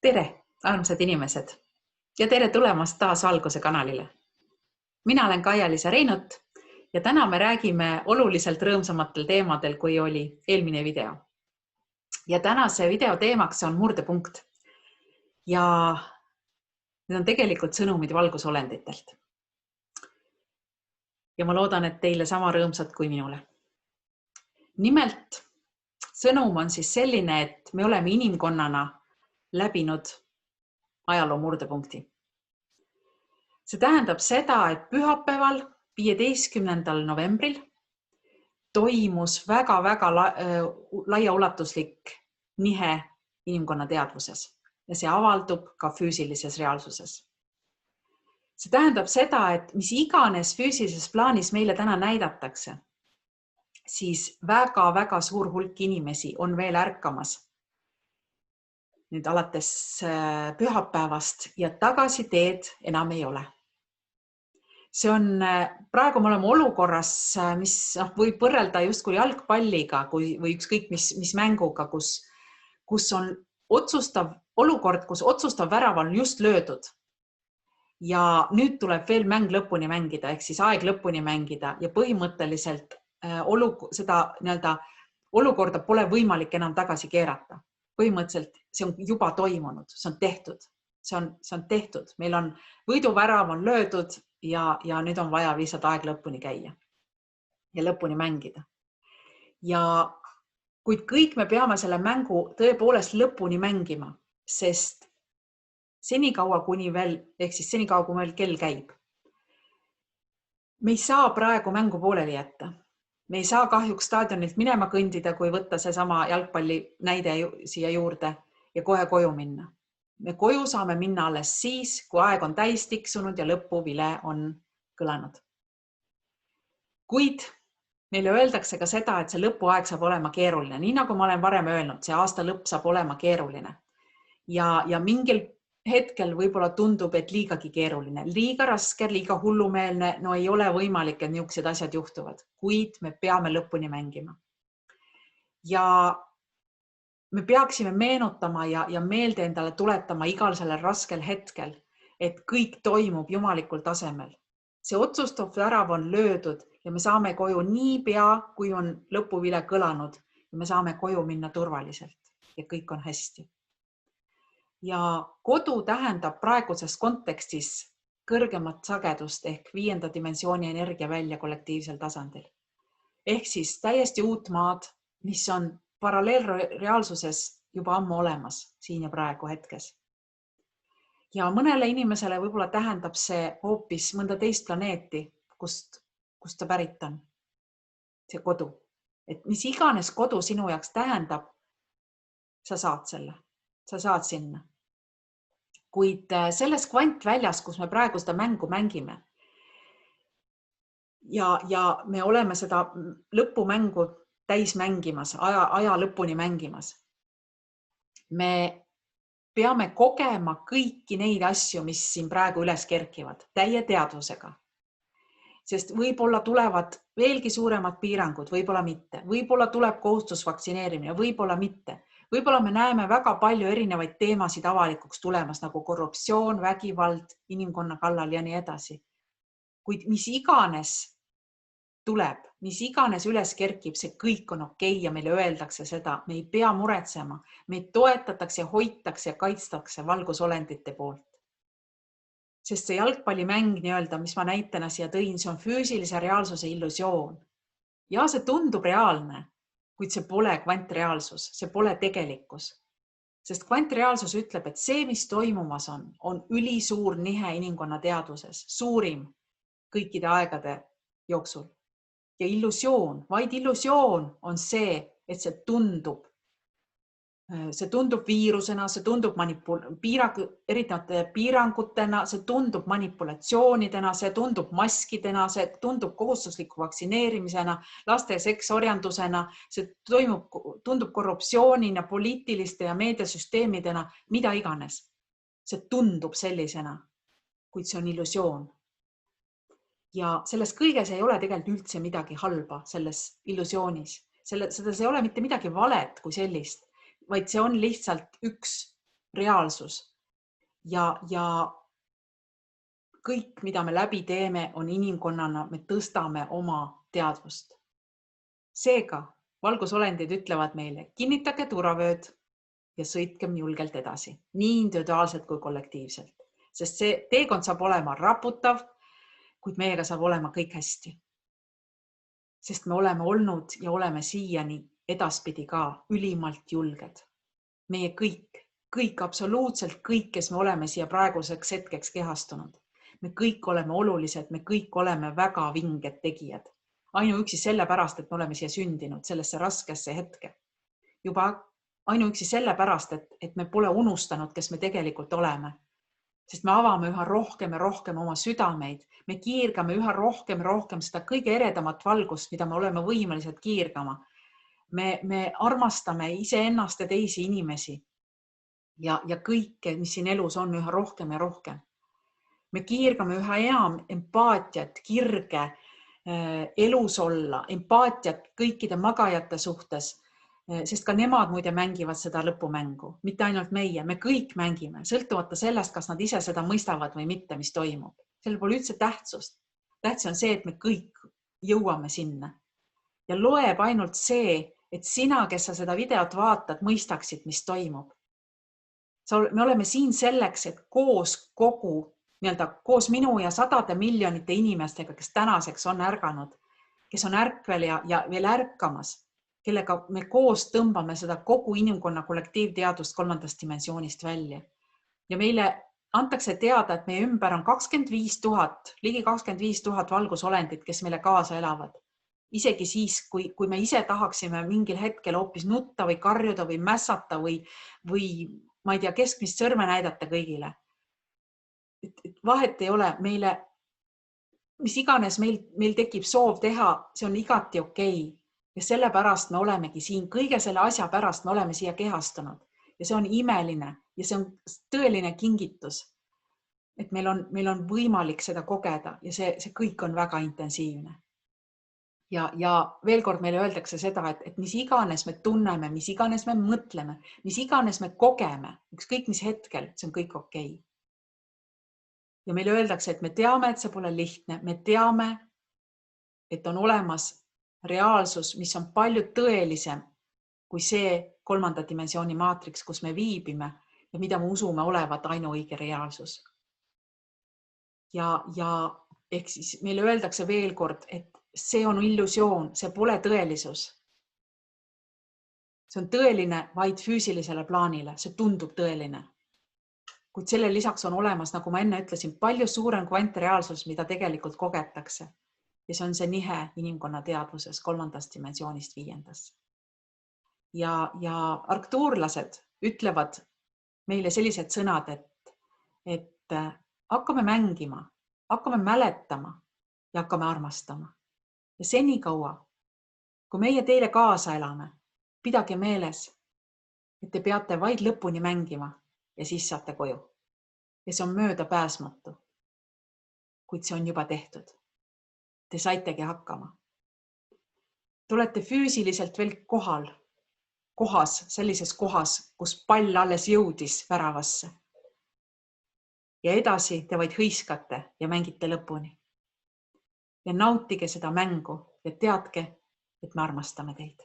Tere, armsad inimesed ja tere tulemast taas Valguse kanalile. Mina olen Kaia-Liisa Reinut ja täna me räägime oluliselt rõõmsamatel teemadel, kui oli eelmine video. Ja tänase video teemaks on murdepunkt. Ja need on tegelikult sõnumid valgusolenditelt. Ja ma loodan, et teile sama rõõmsad kui minule. Nimelt, sõnum on siis selline, et me oleme inimkonnana läbinud ajaloo murdepunkti. See tähendab seda, et pühapäeval 15. novembril toimus väga-väga laiaulatuslik nihe inimkonna teadvuses ja see avaldub ka füüsilises reaalsuses. See tähendab seda, et mis iganes füüsilises plaanis meile täna näidatakse, siis väga-väga suur hulk inimesi on veel ärkamas nüüd alates pühapäevast ja tagasiteed enam ei ole. See on, praegu me oleme olukorras, mis võib võrrelda justkui jalgpalliga või ükskõik mis mänguga, kus on otsustav olukord, kus otsustav värav on just löödud. Ja nüüd tuleb veel mäng lõpuni mängida, ehk siis aeg lõpuni mängida ja põhimõtteliselt seda olukorda pole võimalik enam tagasi keerata. Põhimõtteliselt see on juba toimunud, see on tehtud. See on tehtud. Meil on võiduvärav on löödud ja nüüd on vaja lihtsalt aeg lõpuni käia ja lõpuni mängida. Ja kuid kõik me peame selle mängu tõepoolest lõpuni mängima, sest senikaua kuni veel, ehk siis senikaua kui meil kell käib. Me ei saa praegu mängu pooleli jätta. Me ei saa kahjuks staadionilt minema kõndida, kui võtta see sama jalgpalli näide siia juurde ja kohe koju minna. Me koju saame minna alles siis, kui aeg on täis tiksunud ja lõpuvile on kõlanud. Kuid meile öeldakse ka seda, et see lõpuaeg saab olema keeruline. Nii nagu ma olen varem öelnud, see aasta lõpp saab olema keeruline. Ja mingil hetkel võib-olla tundub, et liigagi keeruline, liiga raske, liiga hullumeelne, no ei ole võimalik, et niisugused asjad juhtuvad, kuid me peame lõpuni mängima. Ja me peaksime meenutama ja meelde endale tuletama igal sellel raskel hetkel, et kõik toimub jumalikul tasemel. See otsustav värav on löödud ja me saame koju nii pea, kui on lõpuvile kõlanud ja me saame koju minna turvaliselt ja kõik on hästi. Ja kodu tähendab praeguses kontekstis kõrgemat sagedust ehk 5. dimensiooni energia välja kollektiivsel tasandil. Ehk siis täiesti uut maad, mis on paralleelreaalsuses juba ammu olemas siin ja praegu hetkes. Ja mõnele inimesele võib-olla tähendab see hoopis mõnda teist planeeti, kust ta pärit on, see kodu. Et mis iganes kodu sinu jaoks tähendab, sa saad selle. Sa saad sinna. Kuid selles kvantväljas, kus me praegu seda mängu mängime ja me oleme seda lõpumängu täis mängimas, aja lõpuni mängimas, me peame kogema kõiki neid asju, mis siin praegu üles kerkivad, täie teadvusega. Sest võib-olla tulevad veelgi suuremad piirangud, võib-olla mitte. Võib-olla tuleb kohustus vaktsineerimine, võib-olla mitte. Võib-olla me näeme väga palju erinevaid teemasid avalikuks tulemas, nagu korruptsioon, vägivald, inimkonna kallal ja nii edasi. Kuid mis iganes tuleb, mis iganes üles kerkib, see kõik on okei ja meile öeldakse seda. Me ei pea muretsema, meid toetatakse, hoitakse ja kaitstakse valgusolendite poolt. Sest see jalgpallimäng, mis ma näitena siia tõin, see on füüsilise reaalsuse illusioon. Ja see tundub reaalne. Kuid see pole kvantreaalsus, see pole tegelikkus. Sest kvantreaalsus ütleb, et see, mis toimumas on ülisuur nihe inimkonna teadvuses, suurim kõikide aegade jooksul. Ja illusioon, vaid illusioon on see, et see tundub viirusena, see tundub erinevate piirangutena, see tundub manipulatsioonidena, see tundub maskidena, see tundub kohustusliku vaktsineerimisena, laste seksorjandusena, see tundub korruptsioonina, poliitiliste ja meediasüsteemidena, mida iganes. See tundub sellisena, kuid see on illusioon. Ja selles kõiges ei ole tegelikult üldse midagi halba selles illusioonis. Selles ei ole mitte midagi valet kui sellist, vaid see on lihtsalt üks reaalsus ja kõik, mida me läbi teeme, on inimkonnana, me tõstame oma teadvust. Seega valgusolendid ütlevad meile, kinnitage turvavööd ja sõitkem julgelt edasi, nii individuaalselt kui kollektiivselt, sest see teekond saab olema raputav, kuid meiega saab olema kõik hästi. Sest me oleme olnud ja oleme siiani edaspidi ka ülimalt julged. Meie kõik, absoluutselt kõik, kes me oleme siia praeguseks hetkeks kehastunud. Me kõik oleme olulised, me kõik oleme väga vinged tegijad. Ainuüksi sellepärast, et me oleme siia sündinud sellesse raskesse hetke. Juba ainuüksi sellepärast, et me pole unustanud, kes me tegelikult oleme. Sest me avame üha rohkem ja rohkem oma südameid. Me kiirgame üha rohkem ja rohkem seda kõige eredamat valgust, mida me oleme võimelised kiirgama. Me armastame iseennast ja teisi inimesi ja kõike, mis siin elus on, üha rohkem ja rohkem. Me kiirgame üha enam empaatiat, kirge, elus olla, empaatiat kõikide magajate suhtes, sest ka nemad muide mängivad seda lõpumängu, mitte ainult meie, me kõik mängime, sõltumata sellest, kas nad ise seda mõistavad või mitte, mis toimub. Sellel pole üldse tähtsust. Tähtis on see, et me kõik jõuame sinna ja loeb ainult see, et sina, kes sa seda videot vaatad, mõistaksid, mis toimub. Me oleme siin selleks, et koos minu ja sadade miljonite inimestega, kes tänaseks on ärganud, kes on ärkvel ja veel ärkamas, kellega me koos tõmbame seda kogu inimkonna kollektiivteadust 3. dimensioonist välja. Ja meile antakse teada, et meie ümber on 25 000, ligi 25 000 valgusolendit, kes meile kaasa elavad. Isegi siis, kui me ise tahaksime mingil hetkel hoopis nutta või karjuda või mässata või ma ei tea, keskmist sõrme näidata kõigile. Vahet ei ole meile, mis iganes meil tekib soov teha, see on igati okei. Ja sellepärast me olemegi siin, kõige selle asja pärast me oleme siia kehastunud ja see on imeline ja see on tõeline kingitus, et meil on võimalik seda kogeda ja see kõik on väga intensiivne. Ja veel kord meile öeldakse seda, et mis iganes me tunneme, mis iganes me mõtleme, mis iganes me kogeme, ükskõik mis hetkel, see on kõik okei. Ja meile öeldakse, et me teame, et see pole lihtne, me teame, et on olemas reaalsus, mis on palju tõelisem kui see 3. dimensiooni maatriks, kus me viibime ja mida me usume olevat ainuõige reaalsus. Ja ehk siis meile öeldakse veel kord, et see on illusioon, see pole tõelisus. See on tõeline vaid füüsilisele plaanile, see tundub tõeline. Kuid selle lisaks on olemas, nagu ma enne ütlesin, palju suurem kvantreaalsus, mida tegelikult kogetakse. Ja see on see nihe inimkonna teadvuses 3. dimensioonist 5. Ja arktuurlased ütlevad meile sellised sõnad, et hakkame mängima, hakkame mäletama ja hakkame armastama. Ja senikaua, kui meie teile kaasa elame, pidage meeles, et te peate vaid lõpuni mängima ja siis saate koju. Ja see on möödapääsmatu, kuid see on juba tehtud. Te saitegi hakkama. Te olete füüsiliselt veel sellises kohas, kus pall alles jõudis väravasse. Ja edasi te vaid hõiskate ja mängite lõpuni. Ja nautige seda mängu ja teadke, et me armastame teid.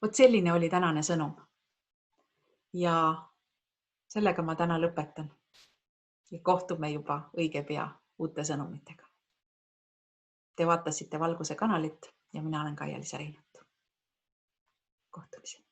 Vot selline oli tänane sõnum. Ja sellega ma täna lõpetan. Ja kohtume juba õige pea uute sõnumitega. Te vaatasite Valguse kanalit ja mina olen Kaia-Liisa Reinut. Kohtumiseni.